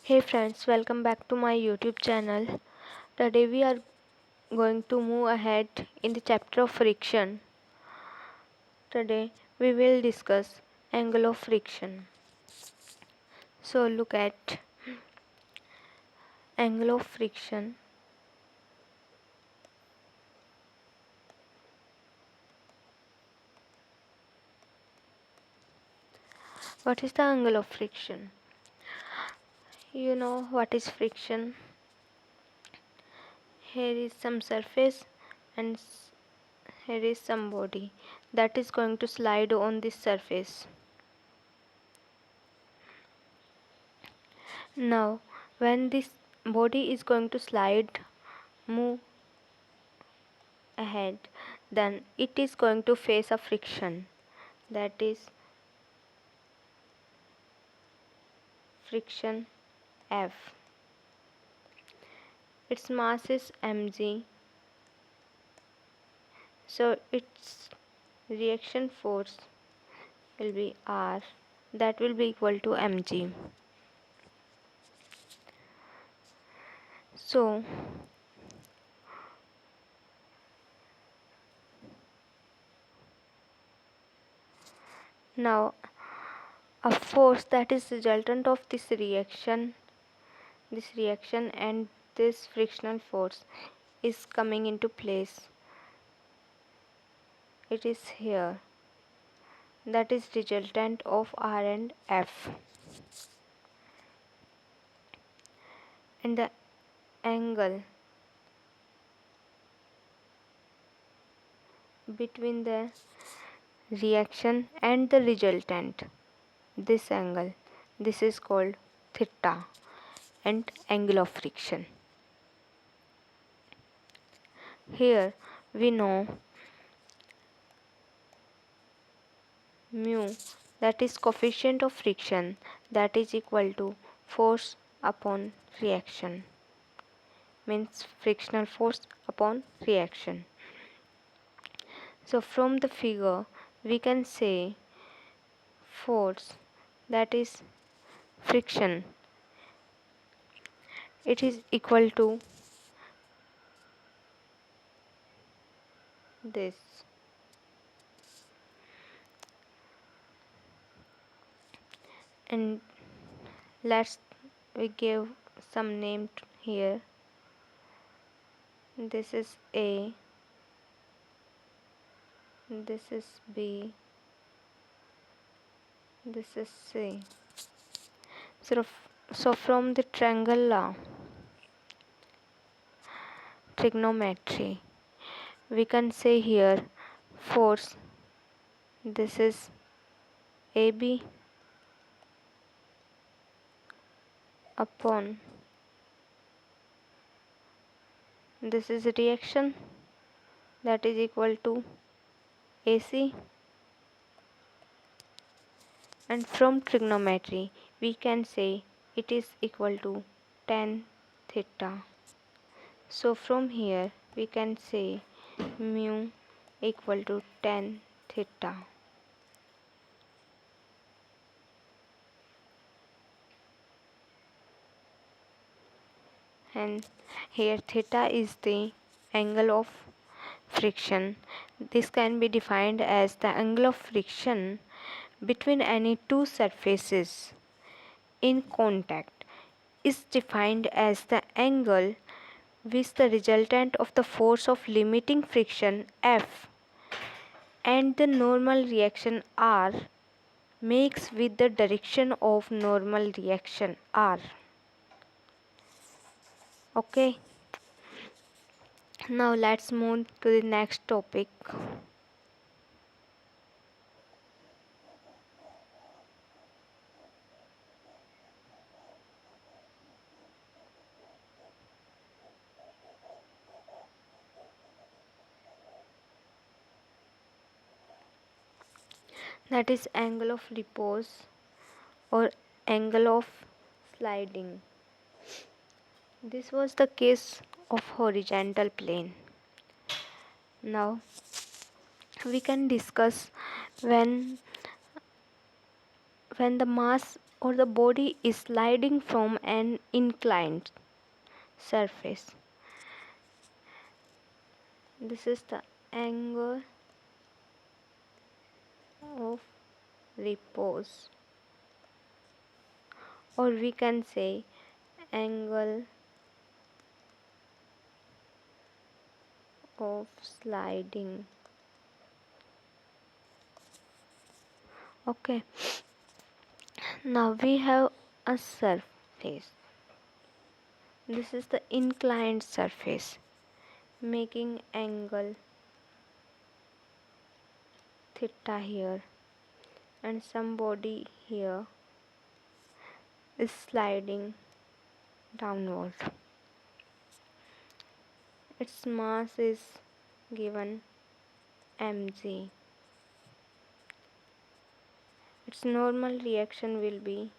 Hey friends, welcome back to my YouTube channel. Today we are going to move ahead in the chapter of friction. Today we will discuss angle of friction. So look at angle of friction. What is the angle of friction? You know what is friction? Here is some surface and here is some body that is going to slide on this surface. Now when this body is going to move ahead, then it is going to face a friction, that is friction F. Its mass is mg, so its reaction force will be R, that will be equal to mg. So now a force that is resultant of this reaction and this frictional force is coming into place. It is here, that is resultant of R and F, and the angle between the reaction and the resultant, this angle, this is called theta and angle of friction. Here we know mu, that is coefficient of friction, that is equal to force upon reaction, means frictional force upon reaction. So from the figure we can say force, that is friction, it is equal to this. And let's we give some name here. This is A, this is B, this is C. So from the triangle law, trigonometry, we can say here force, this is AB upon this is reaction, that is equal to AC, and from trigonometry we can say it is equal to tan theta. So from here we can say mu equal to tan theta. And here theta is the angle of friction. This can be defined as the angle of friction between any two surfaces in contact is defined as the angle which the resultant of the force of limiting friction F and the normal reaction R makes with the direction of normal reaction R. Okay, now let's move to the next topic. That is angle of repose or angle of sliding. This was the case of horizontal plane. Now we can discuss when the mass or the body is sliding from an inclined surface. This is the angle of repose, or we can say angle of sliding. Okay, now we have a surface. This is the inclined surface making angle theta here, and some body here is sliding downward. Its mass is given mg. Its normal reaction will be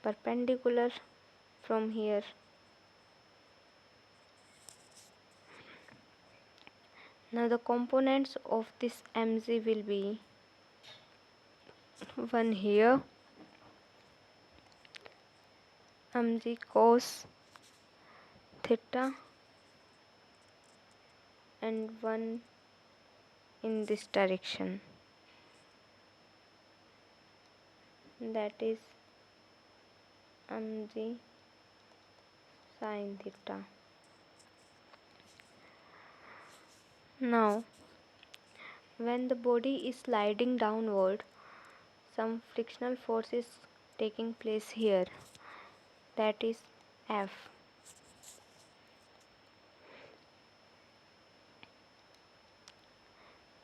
perpendicular from here. Now the components of this mg will be one here, mg cos theta, and one in this direction, that is mg sin theta. Now when the body is sliding downward, some frictional force is taking place here, that is F.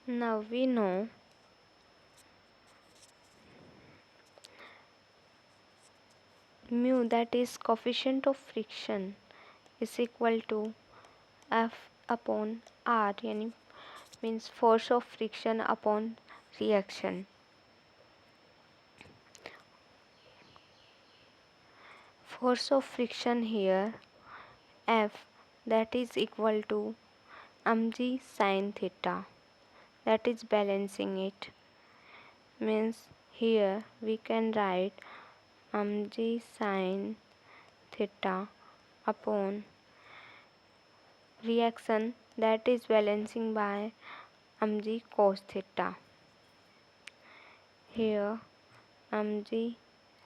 Now we know mu, that is coefficient of friction, is equal to F upon R, yani means force of friction upon reaction. Force of friction here F, that is equal to mg sin theta, that is balancing it, means here we can write mg sin theta upon reaction, that is balancing by mg cos theta. Here mg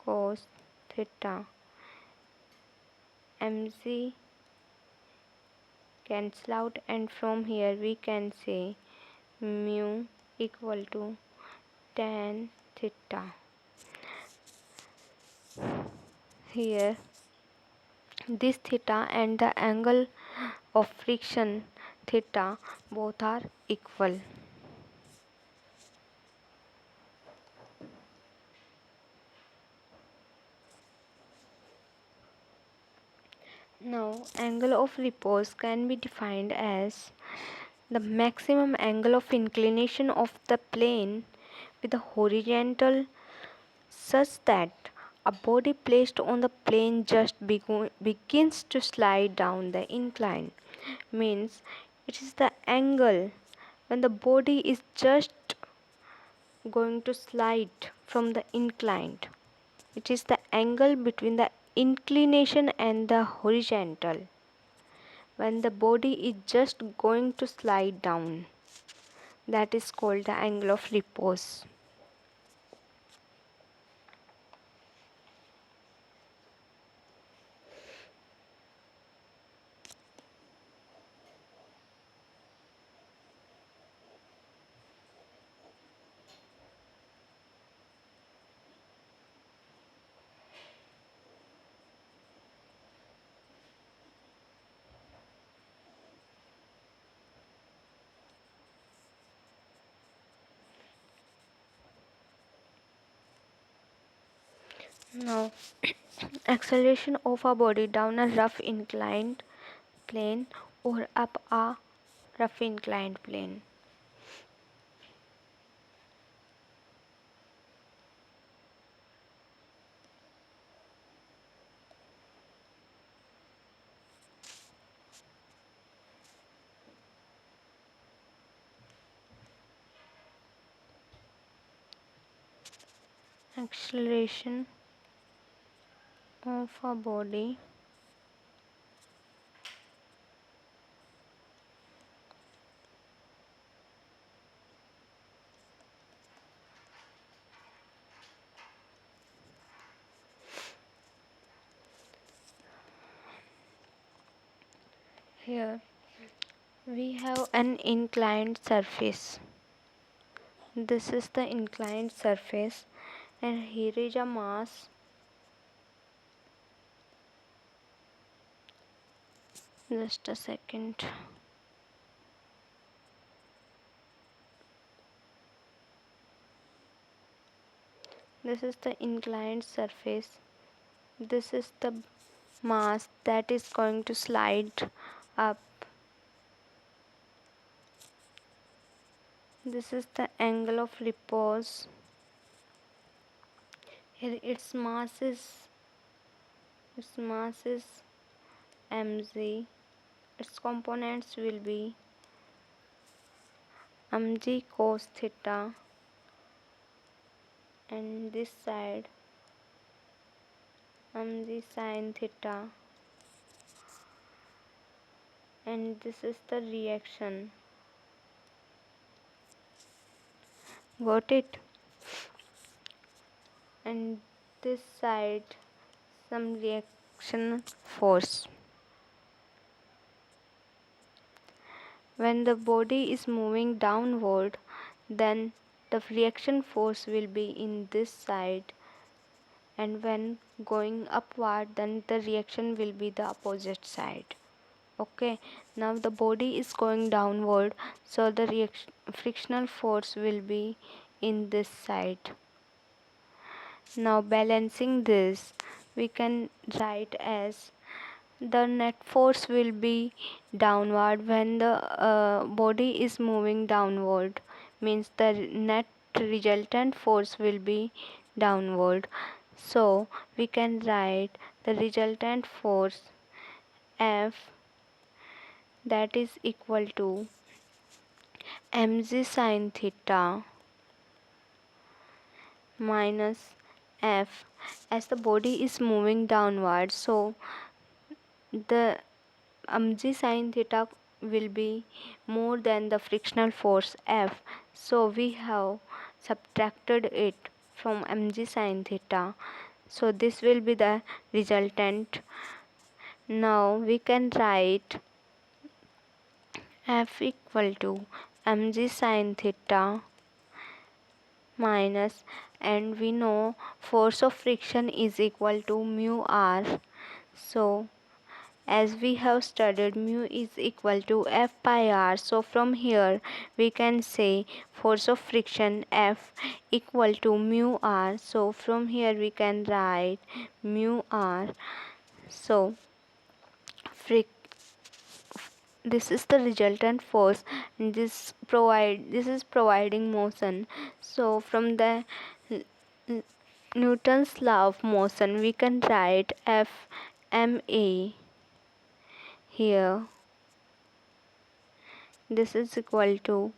cos theta, mg cancel out, and from here we can say mu equal to tan theta. Here this theta and the angle of friction theta both are equal. Now angle of repose can be defined as the maximum angle of inclination of the plane with the horizontal such that a body placed on the plane just begins to slide down the incline. Means it is the angle when the body is just going to slide from the inclined. It is the angle between the inclination and the horizontal when the body is just going to slide down. That is called the angle of repose. Now, acceleration of a body down a rough inclined plane or up a rough inclined plane. Acceleration of a body here we have an inclined surface. This is the inclined surface, and here is a mass. Just a second. This is the inclined surface. This is the mass that is going to slide up. This is the angle of repose. Here its mass is mg. Its components will be mg cos theta, and this side mg sin theta, and this is the reaction. Got it? And this side some reaction force. When the body is moving downward, then the reaction force will be in this side, and when going upward, then the reaction will be the opposite side. Okay, now the body is going downward, so the frictional force will be in this side. Now balancing this, we can write as the net force will be downward when the body is moving downward, means the net resultant force will be downward. So we can write the resultant force F, that is equal to mg sin theta minus F. As the body is moving downward, so the mg sin theta will be more than the frictional force F, so we have subtracted it from mg sin theta, so this will be the resultant. Now we can write F equal to mg sin theta minus, and we know force of friction is equal to mu r, so as we have studied, mu is equal to F by R. So from here we can say force of friction F equal to mu R. So from here we can write mu R. So this is the resultant force, and this is providing motion. So from the Newton's law of motion, we can write F ma here. This is equal to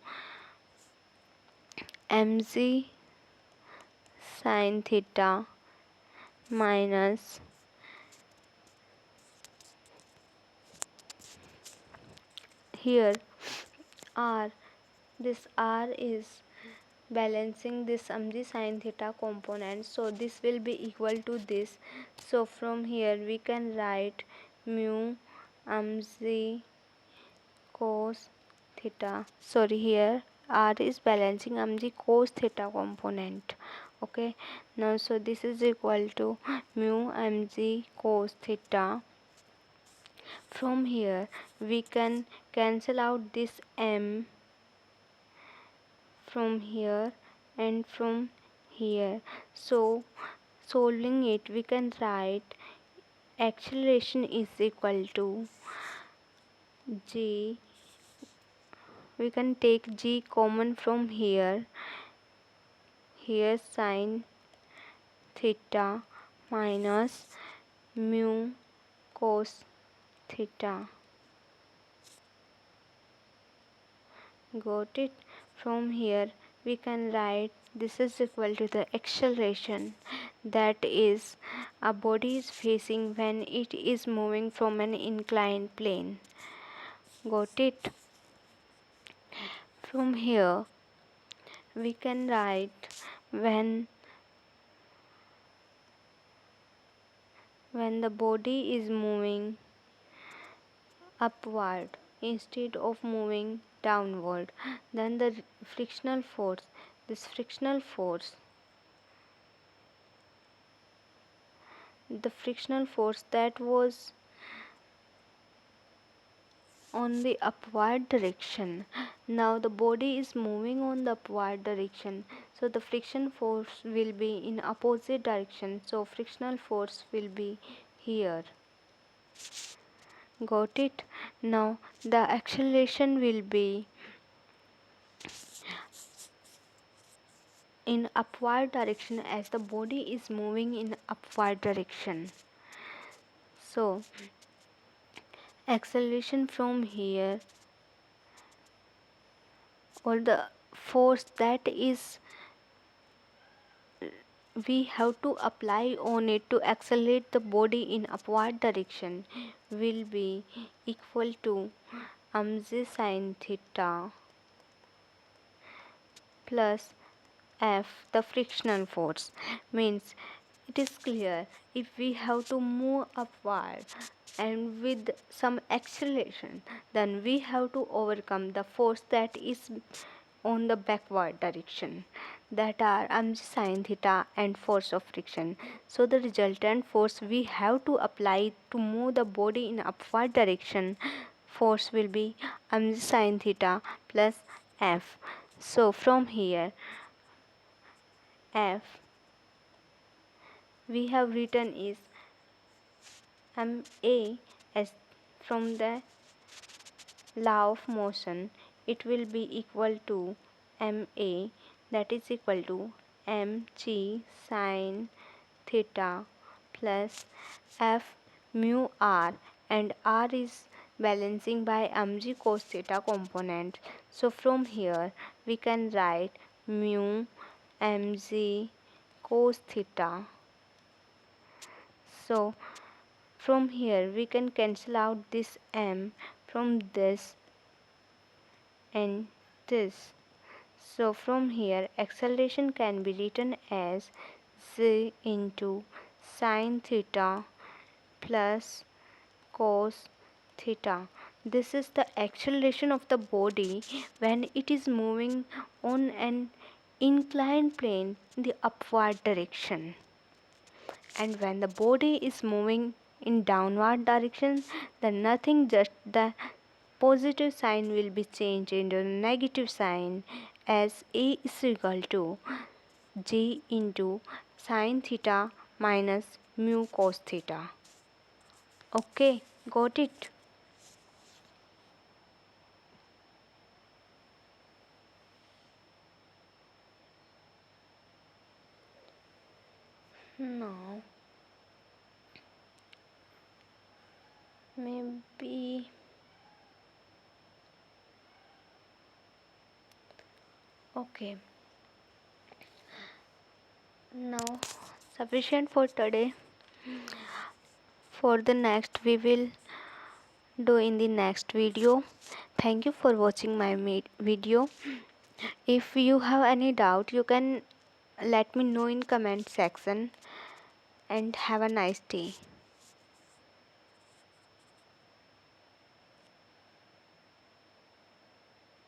mg sin theta minus here r. This r is balancing this mg sin theta component, so this will be equal to this. So from here we can write mu mg cos theta. Sorry, here r is balancing mg cos theta component. Okay, now so this is equal to mu mg cos theta. From here we can cancel out this m from here and from here. So solving it, we can write acceleration is equal to g. We can take g common from here. Here sin theta minus mu cos theta. Got it? From here we can write this is equal to the acceleration that is a body is facing when it is moving from an inclined plane. Got it? From here we can write when the body is moving upward instead of moving downward, then the frictional force, this frictional force, the frictional force that was on the upward direction, now the body is moving on the upward direction, so the friction force will be in opposite direction, so frictional force will be here. Got it? Now the acceleration will be in upward direction as the body is moving in upward direction. So acceleration from here, or the force that is we have to apply on it to accelerate the body in upward direction, will be equal to mg sin theta plus F, the frictional force. Means it is clear, if we have to move upward and with some acceleration, then we have to overcome the force that is on the backward direction, that are mg sin theta and force of friction. So the resultant force we have to apply to move the body in upward direction, force will be mg sin theta plus F. So from here F we have written is ma as from the law of motion, it will be equal to ma, that is equal to mg sin theta plus f mu r, and r is balancing by mg cos theta component. So from here we can write mu mg cos theta. So from here we can cancel out this m from this and this. So from here acceleration can be written as z into sin theta plus cos theta. This is the acceleration of the body when it is moving on an inclined plane in the upward direction, and when the body is moving in downward direction, then nothing, just the positive sign will be changed into negative sign, as a is equal to j into sin theta minus mu cos theta. Okay, got it? Now maybe okay. Now sufficient for today. For the next we will do in the next video. Thank you for watching my video. If you have any doubt, you can let me know in comment section, and have a nice day.